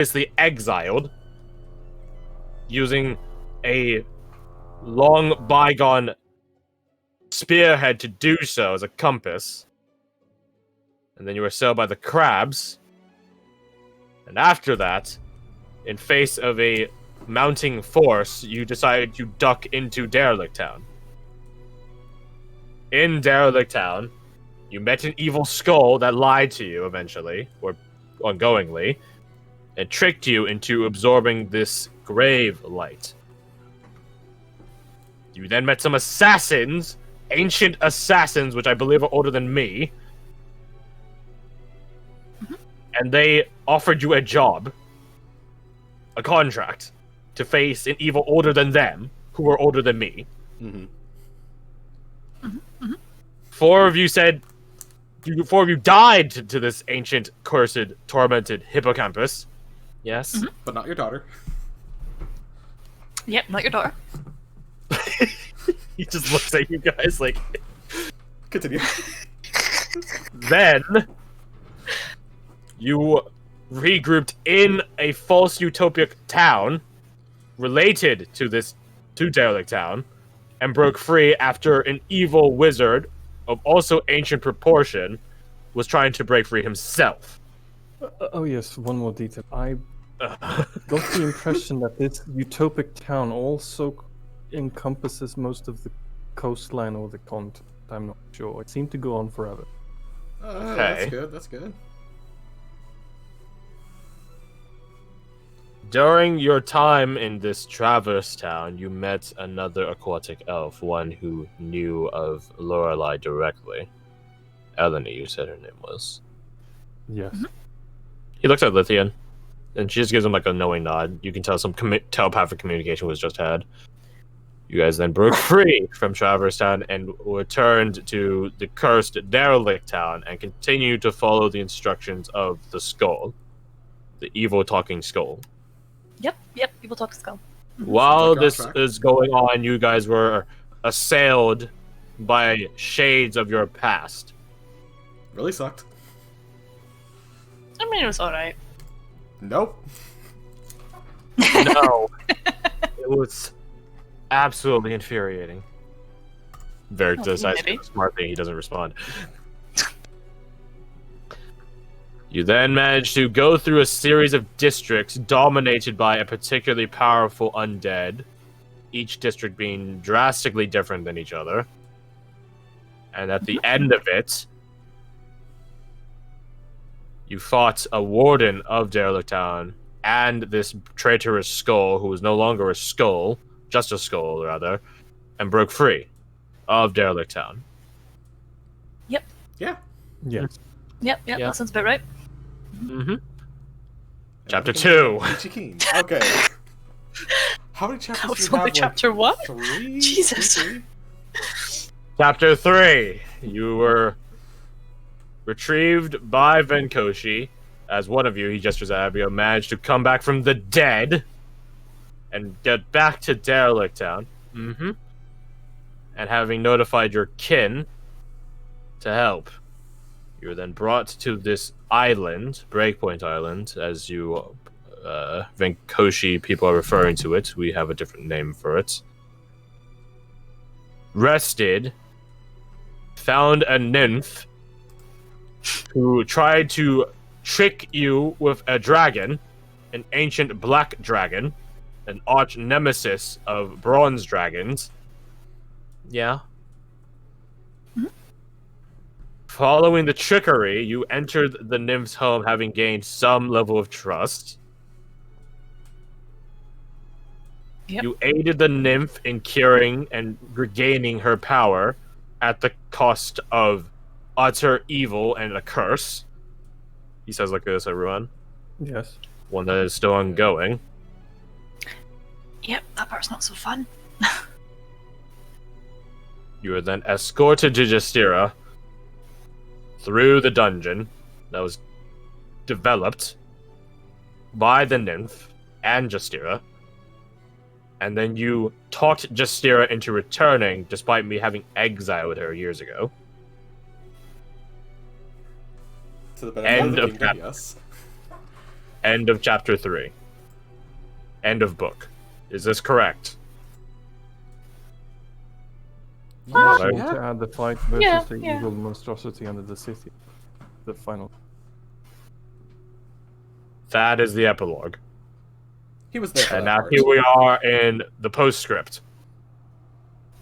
Basically exiled using a long bygone spearhead to do so as a compass. And then you were assailed by the crabs. And after that, in face of a mounting force, you decided to duck into Derelict Town. In Derelict Town, you met an evil skull that lied to you eventually, or ongoingly, and tricked you into absorbing this grave light. You then met some assassins, ancient assassins, which I believe are older than me, and they offered you a job, a contract, to face an evil older than them, who were older than me. Four of you died to this ancient, cursed, tormented hippocampus. Yes? But not your daughter. Yep, not your daughter. He just looks at you guys like... Continue. Then, you regrouped in a false utopic town related to Derelict Town, and broke free after an evil wizard of also ancient proportion was trying to break free himself. Oh yes, one more detail. I got the impression that this utopic town also encompasses most of the coastline or the continent. I'm not sure. It seemed to go on forever. Okay. That's good. During your time in this Traverse Town, you met another aquatic elf, one who knew of Lorelei directly. Eleni, you said her name was. Yes. He looks at Lithian, and she just gives him like a knowing nod. You can tell some telepathic communication was just had. You guys then broke free from Traverse Town and returned to the cursed Derelict Town and continued to follow the instructions of the skull, the evil talking skull. Yep, people talk skull. While this is going on, you guys were assailed by shades of your past. Really sucked. I mean, it was alright. Nope. No. It was absolutely infuriating. Varric decides to do a smart thing, he doesn't respond. You then managed to go through a series of districts dominated by a particularly powerful undead, each district being drastically different than each other. And at the end of it, you fought a warden of Derelict Town and this traitorous skull, who was no longer a skull, just a skull, rather, and broke free of Derelict Town. Yep. Yeah. Yes. Yep, that sounds about right. Mm-hmm. Chapter 2. Okay. How many chapters That was do you only have? chapter one? 3? Jesus. 3? Chapter 3. You were retrieved by Venkoshi. As one of you, he gestures at Abigail, managed to come back from the dead and get back to Derelict Town. Mm-hmm. And having notified your kin to help, you were then brought to this island, Breakpoint Island, as you Venkoshi people are referring to it. We have a different name for it. Rested, found a nymph who tried to trick you with a dragon, an ancient black dragon, an arch nemesis of bronze dragons. Yeah. Following the trickery, you entered the nymph's home having gained some level of trust. Yep. You aided the nymph in curing and regaining her power at the cost of utter evil and a curse. He says like this, everyone. Yes. One that is still ongoing. Yep, that part's not so fun. You were then escorted to Justira through the dungeon that was developed by the nymph and Justira. And then you talked Justira into returning, despite me having exiled her years ago. To the End better of of that. yes. End of chapter 3. End of book. Is this correct? Unless you Right. want to add the fight versus Yeah, the yeah. evil monstrosity under the city. The final. That is the epilogue. He was there for And that now part. here we are in the postscript.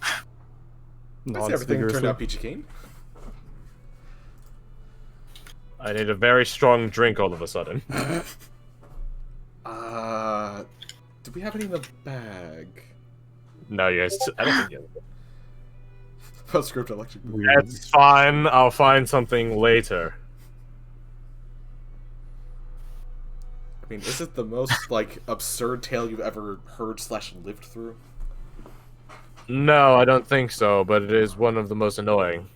I see Nods everything turned vigorously. out peachy keen. I need a very strong drink all of a sudden. Do we have any in the bag? No, yes, I don't think you. Postscript electric. That's fine. I'll find something later. I mean, is it the most, like, absurd tale you've ever heard / lived through? No, I don't think so, but it is one of the most annoying.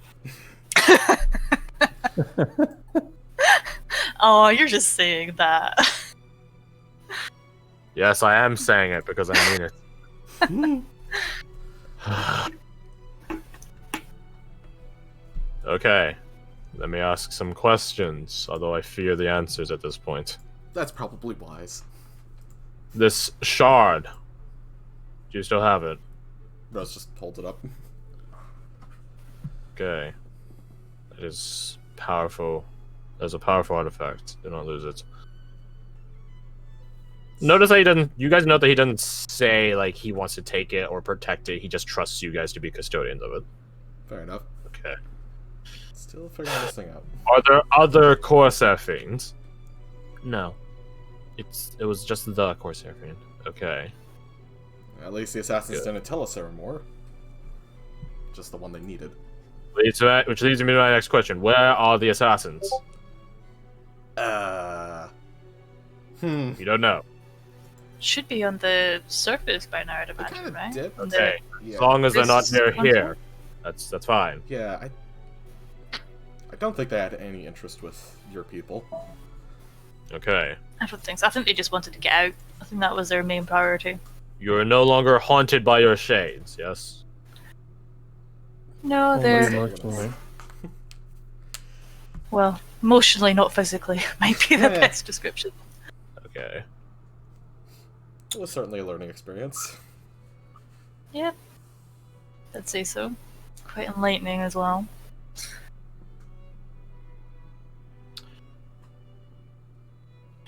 Oh, you're just saying that. Yes, I am saying it because I mean it. Okay, let me ask some questions, although I fear the answers at this point. That's probably wise. This shard, do you still have it? Rose just holds it up. Okay. It is powerful. That's a powerful artifact. Do not lose it. Notice that he doesn't. You guys note that he doesn't say like he wants to take it or protect it. He just trusts you guys to be custodians of it. Fair enough. Okay. Still figuring this thing out. Are there other Corsair fiends? No. It was just the Corsair fiend. Okay. At least the assassins Good. didn't tell us there were more. Just the one they needed. Which leads me to my next question. Where are the assassins? You don't know. Should be on the surface by now, I'd They imagine, kind of right? did. On the- Okay. Yeah. As long as they're not This near one here, that's fine. Yeah, I don't think they had any interest with your people. Okay. I don't think so. I think they just wanted to get out. I think that was their main priority. You are no longer haunted by your shades, yes? No, Only they're emotionally. well, emotionally, not physically. Might be the Yeah. best description. Okay. It was certainly a learning experience. Yep, I'd say so. Quite enlightening as well.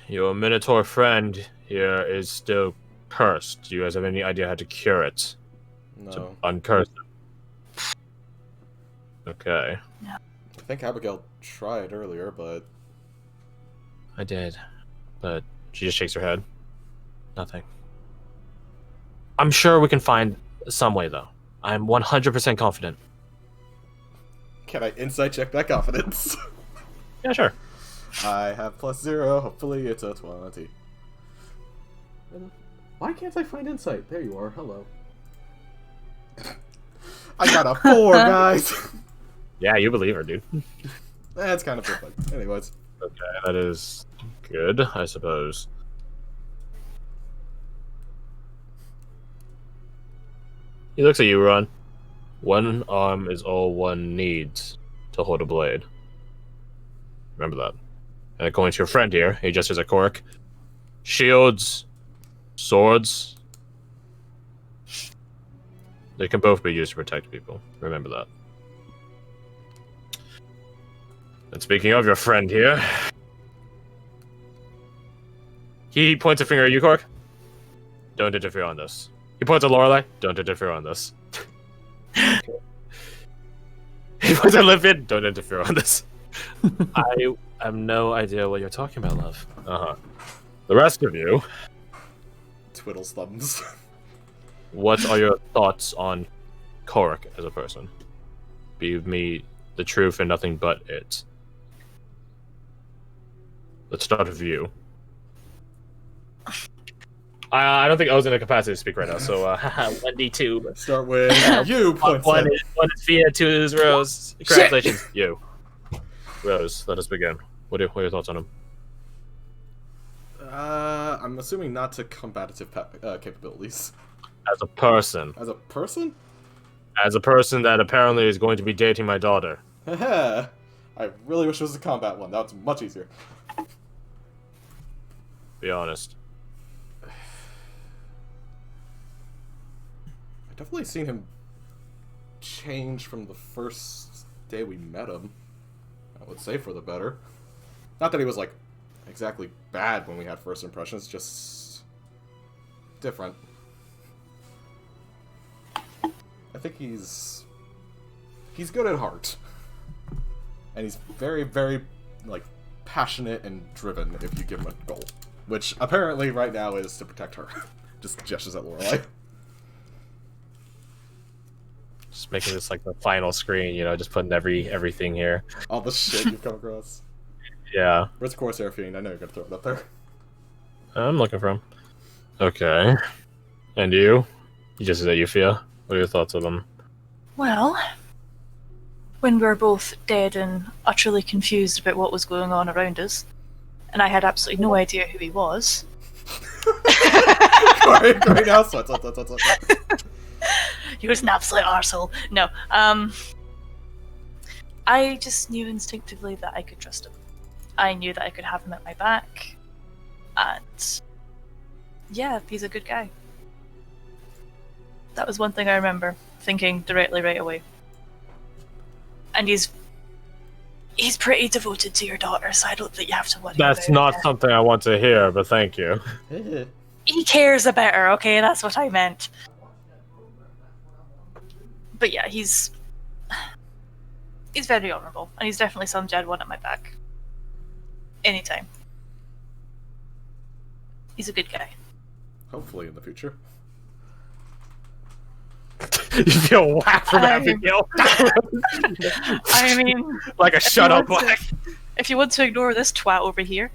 Your Minotaur friend here is still cursed. Do you guys have any idea how to cure it? To No. uncurse it? Okay. I think Abigail tried earlier, but I did. But she just shakes her head. Nothing. I'm sure we can find some way, though. I'm 100% confident. can I insight check that confidence? Yeah, sure. I have +0. Hopefully it's a 20. Why can't I find insight? There you are. Hello. I got a 4, guys. Yeah, you believe her, dude. That's kind of perfect. Anyways. Okay, that is good, I suppose. He looks at you, Ron. One arm is all one needs to hold a blade. Remember that. And according to your friend here, he gestures at Cork. Shields, swords, they can both be used to protect people. Remember that. And speaking of your friend here, he points a finger at you, Cork. Don't interfere on this. He points at Lorelei. Don't interfere on this. He points at Limpid. Don't interfere on this. I have no idea what you're talking about, love. Uh-huh. The rest of you, Twiddles thumbs. what are your thoughts on Cork as a person? Be me the truth and nothing but it. Let's start with you. I don't think O's in a capacity to speak right now, so 1d2. Start with you, points One at- is Fia, 2 is Rose. Congratulations, you. Rose, let us begin. What are your thoughts on him? I'm assuming not to combative capabilities. As a person. As a person? As a person that apparently is going to be dating my daughter. Haha. I really wish it was a combat one. That was much easier. Be honest. I've definitely seen him change from the first day we met him. I would say for the better. Not that he was, like, exactly bad when we had first impressions, just different. I think he's good at heart. And he's very, very, like, passionate and driven if you give him a goal. Which, apparently, right now is to protect her. Just gestures at Lorelei. Just making this, like, the final screen, you know, just putting everything here. All the shit you've come across. Yeah. Where's Corsair Fiend? I know you're gonna throw it up there. I'm looking for him. Okay. And you? You just said Euphia. What are your thoughts of him? Well, when we were both dead and utterly confused about what was going on around us, and I had absolutely no idea who he was. Great now. Sweat. He was an absolute arsehole. No. I just knew instinctively that I could trust him. I knew that I could have him at my back. And yeah, he's a good guy. That was one thing I remember thinking directly right away. And he's pretty devoted to your daughter, so I don't think you have to worry That's about not something I want to hear, but thank you. He cares about her, okay? That's what I meant. But yeah, he's very honourable, and he's definitely somebody I'd want at my back. Anytime. He's a good guy. Hopefully in the future. You feel whacked from Abigail. I mean, like a shut up whack. If you want to ignore this twat over here,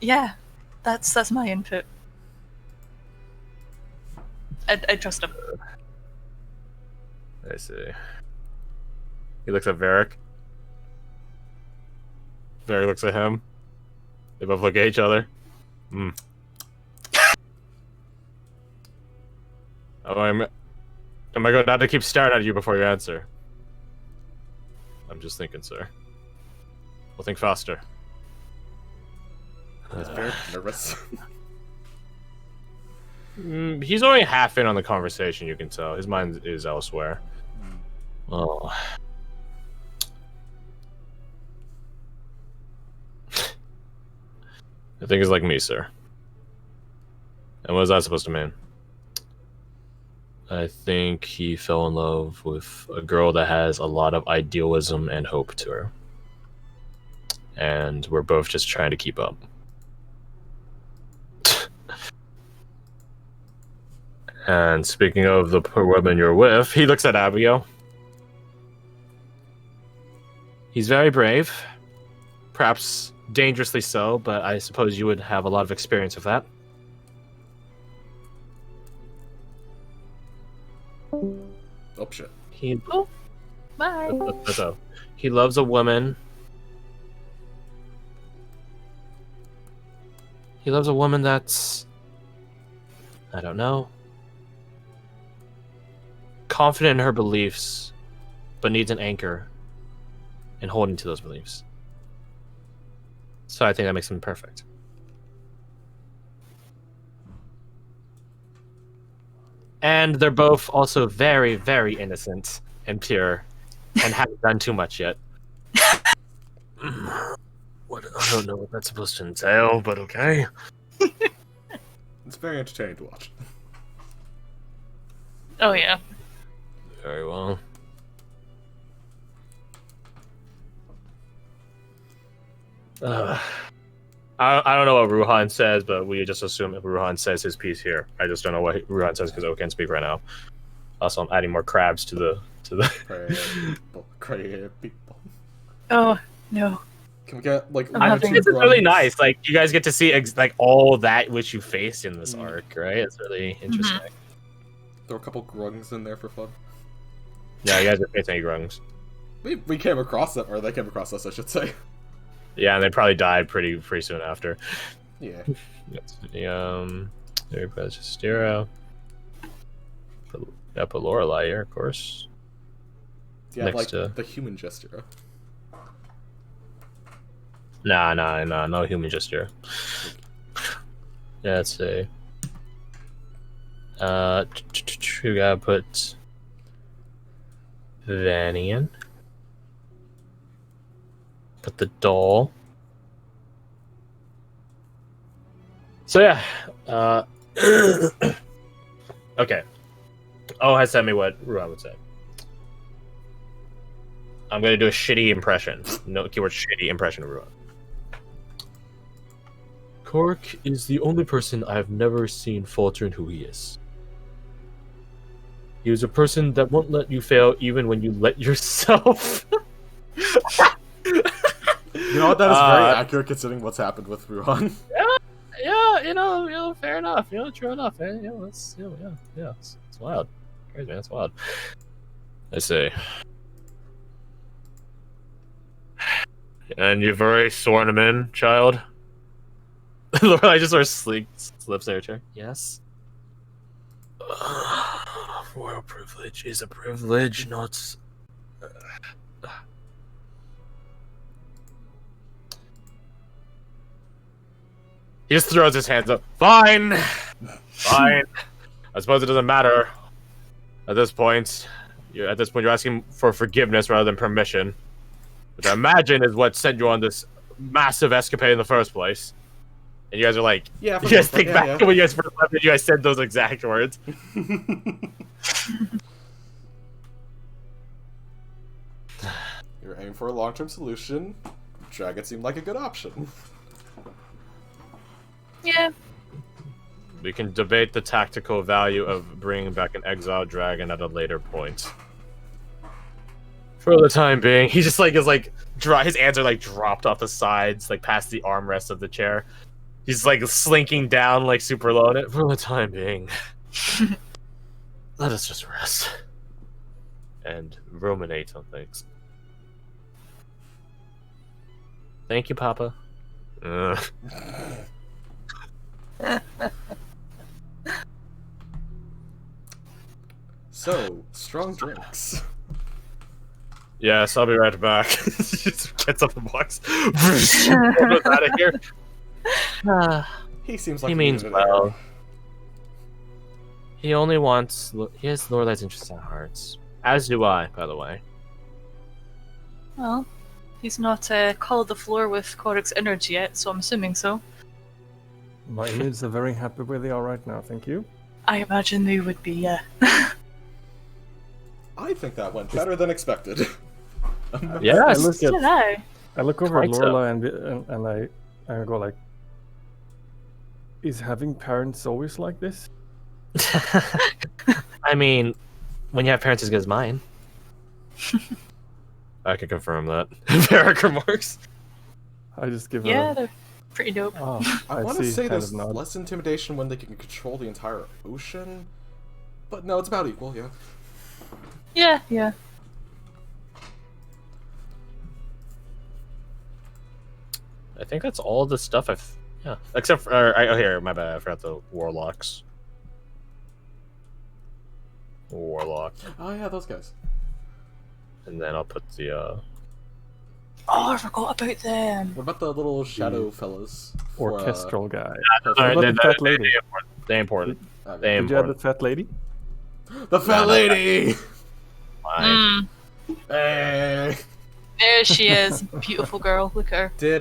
yeah, that's my input. I trust him. I see. He looks at Varric. Varric looks at him. They both look at each other. Oh, am I going not to keep staring at you before you answer? I'm just thinking, sir. We'll think faster. He's very nervous. He's only half in on the conversation, you can tell. His mind is elsewhere. Oh. I think he's like me, sir. And what is that supposed to mean? I think he fell in love with a girl that has a lot of idealism and hope to her. And we're both just trying to keep up. And speaking of the poor woman you're with, he looks at Abigail. He's very brave. Perhaps dangerously so, but I suppose you would have a lot of experience with that. Oh shit. Oh, bye. So, he loves a woman. He loves a woman that's, I don't know, confident in her beliefs, but needs an anchor in holding to those beliefs. So I think that makes him perfect. And they're both also very, very innocent and pure, and haven't done too much yet. What? I don't know what that's supposed to entail, but okay. It's very entertaining to watch. Oh yeah. Very well. I don't know what Ruhan says, but we just assume if Ruhan says his piece here. I just don't know what Ruhan says because I can't speak right now. Also, I'm adding more crabs to the. Creative people. Oh no. Can we get like? This is really nice. Like you guys get to see like all that which you faced in this arc, right? It's really interesting. Throw a couple grungs in there for fun. Yeah, you guys are facing grungs. We came across them, or they came across us, I should say. Yeah, and they probably died pretty soon after. Yeah. That's the there goes Justira. Yeah, put Lorelei here, of course. Yeah, Next like to the human Justira. Nah, no human gesture. Yeah, let's see. We gotta put Vanny in. Put the doll. So yeah, okay. Oh, has sent me what Ruan would say. I'm gonna do a shitty impression. No keyword shitty impression of Ruan. Cork is the only person I've never seen falter in who he is. He was a person that won't let you fail even when you let yourself. You know what? That is very accurate considering what's happened with Ruan. Yeah, you know, fair enough. You know, true enough. Man. You know, it's it's wild. Crazy, man, it's wild. I say. And you've already sworn him in, child? I just sort of slips there, chair. Yes. Royal privilege is a privilege, not. He just throws his hands up. Fine! Fine. I suppose it doesn't matter. At this point, you're asking for forgiveness rather than permission. Which I imagine is what sent you on this massive escapade in the first place. And you guys are like, Yeah, you guys think back to when you guys first left and you guys said those exact words. You're aiming for a long-term solution. Dragon seemed like a good option. Yeah. We can debate the tactical value of bringing back an exiled dragon at a later point. For the time being, he just like is like his hands are like dropped off the sides, like past the armrest of the chair. He's like slinking down like super low in it. For the time being, let us just rest and ruminate on things. Thank you, Papa. So, strong drinks. Yes, I'll be right back. Just gets up and walks out of here. He seems like He means well. He only wants. He has Lorelai's interests at heart. As do I, by the way. Well, he's not called the floor with Korik's energy yet, so I'm assuming so. My inmates are very happy where they are right now, thank you. I imagine they would be, yeah. I think that went better than expected. Yes. I look over at Quite Lorelai and I go like, is having parents always like this? I mean, when you have parents as good as mine. I can confirm that. Varric remarks. I just give Yeah, they're pretty dope. Oh, I want to see, say kind there's of nod. less intimidation when they can control the entire ocean, but no, it's about equal, yeah. Yeah. I think that's all the stuff yeah. Except for, here, my bad, I forgot the warlocks. Warlock. Oh yeah, those guys. And then I'll put the, Oh, I forgot about them. What about the little shadow fellas? For, Orchestral guy. perfect. What about the fat lady? They important. Okay. They Did you have the important. fat lady? The fat lady! Fine. Hey! There she is. Beautiful girl. Look at her. Did,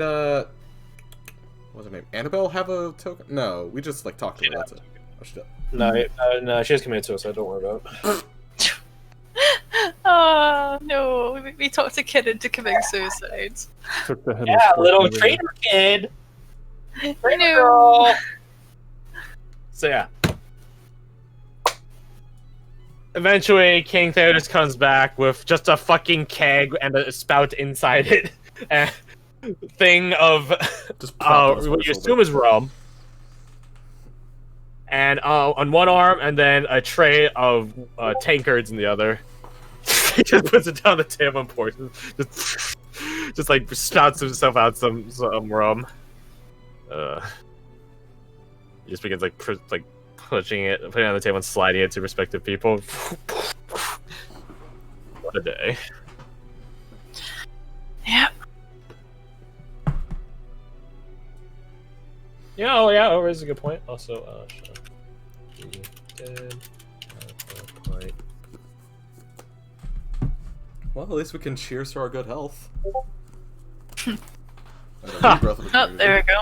what's her name? Annabelle have a token? No, we just, like, talked to her, that's it. Oh, shit. No, she has committed suicide, don't worry about it. Oh, no. We talked a kid into committing suicide. Took the head Yeah, little traitor kid. Traitor girl. So yeah. Eventually, King Theodos comes back with just a fucking keg and a spout inside it. And thing of Just what you assume is rum. And on one arm, and then a tray of tankards in the other. He just puts it down the table and pours it. Just like spouts himself out some rum. He just begins like pushing it, putting it on the table and sliding it to respective people. What a day. Yep. Yeah, oh yeah, oh, is a good point. Also, shall be dead at that point. Well, at least we can cheers to our good health. And a rebirth Oh, opportunity. there we go.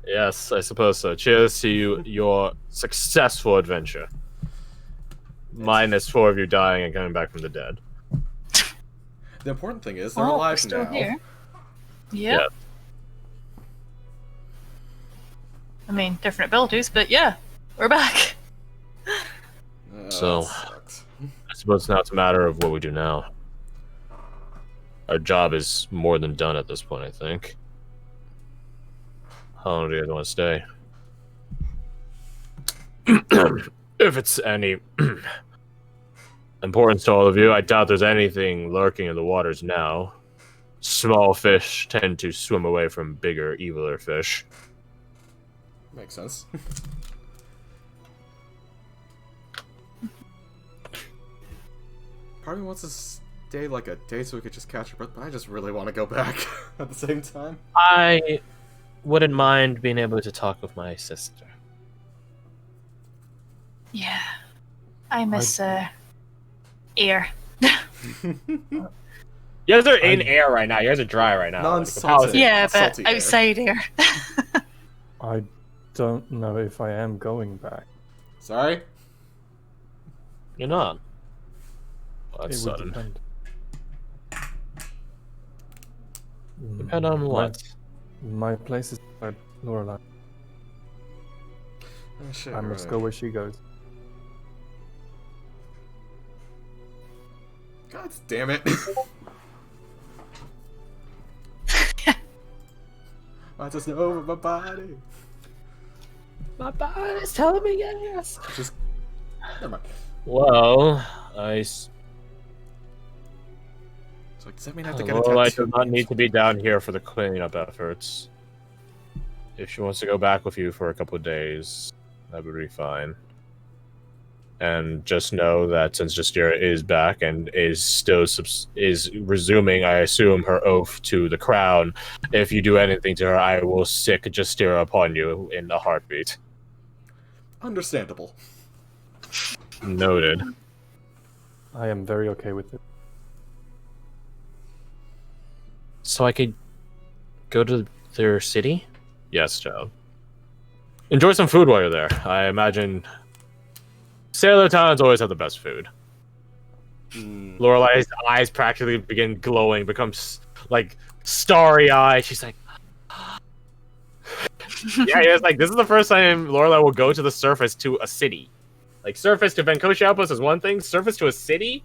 Yes, I suppose so. Cheers to your successful adventure. Minus 4 of you dying and coming back from the dead. The important thing is they're Oh, we're alive still now. here. Yeah. Yep. I mean, different abilities, but yeah, we're back. So- That sucks. I suppose now it's a matter of what we do now. Our job is more than done at this point, I think. How long do you guys want to stay? If it's any importance to all of you, I doubt there's anything lurking in the waters now. Small fish tend to swim away from bigger, eviler fish. Makes sense. Part of me wants to stay like a day so we could just catch our breath, but I just really want to go back at the same time. I wouldn't mind being able to talk with my sister. Yeah. I miss air. You guys are in air right now. You guys are dry right now. Non-salty. Yeah, but Salty air. outside air. I don't know if I am going back. Sorry? You're not. Well, that's It would sudden. depend. Depend on what? My place is by Lorelai. Oh, shit, I you're must right. go where she goes. God damn it. I just know over my body. My body's telling me yes. Just. Never mind. Well, So, does that mean I have to get a Lorelai tattoo? does not need to be down here for the cleanup efforts. If she wants to go back with you for a couple of days, that would be fine. And just know that since Justira is back and is still is resuming, I assume, her oath to the crown, if you do anything to her, I will sick Justira upon you in a heartbeat. Understandable. Noted. I am very okay with it. So I could go to their city? Yes, child. Enjoy some food while you're there. I imagine sailor towns always have the best food. Lorelai's eyes practically begin glowing, becomes like starry-eyed. She's like, yeah, it's like this is the first time Lorelai will go to the surface to a city. Like surface to Venkoshi Outpost is one thing, surface to a city.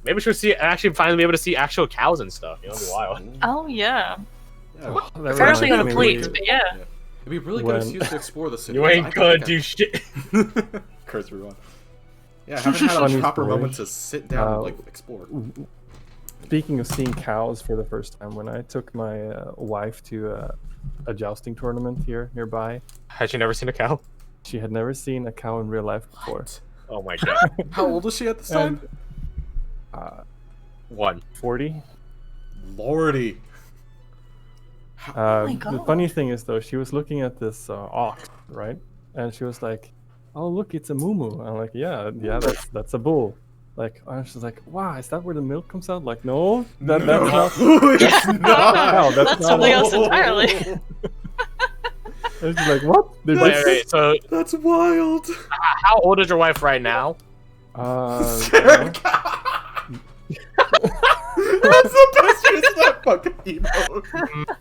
Maybe she'll actually finally be able to see actual cows and stuff. You know, it'll be wild. Oh, yeah. Yeah, That Apparently on a reminds plate, me- but yeah. it'd be a really good When- excuse to explore the city. You I ain't don't gonna think do shit. Curse everyone. Yeah, I haven't had a Funny proper story. moment to sit down and like explore. Speaking of seeing cows for the first time, when I took my wife to a jousting tournament here nearby, Had she never seen a cow? she had never seen a cow in real life before. Oh my god. How old was she at this time? And, 1. 40. Lordy. my The God. funny thing is, though, she was looking at this ox, right? And she was like, "Oh, look, it's a muumuu." I'm like, "Yeah, that's a bull." Like, and she's like, "Wow, is that where the milk comes out?" Like, no, that's not. It's not. No, that's That's not something what- else entirely. And she's like, "What?" They Wait, just- wait, so That's wild. how old is your wife right now? Sarah Cow. That's the best use of that fucking emote.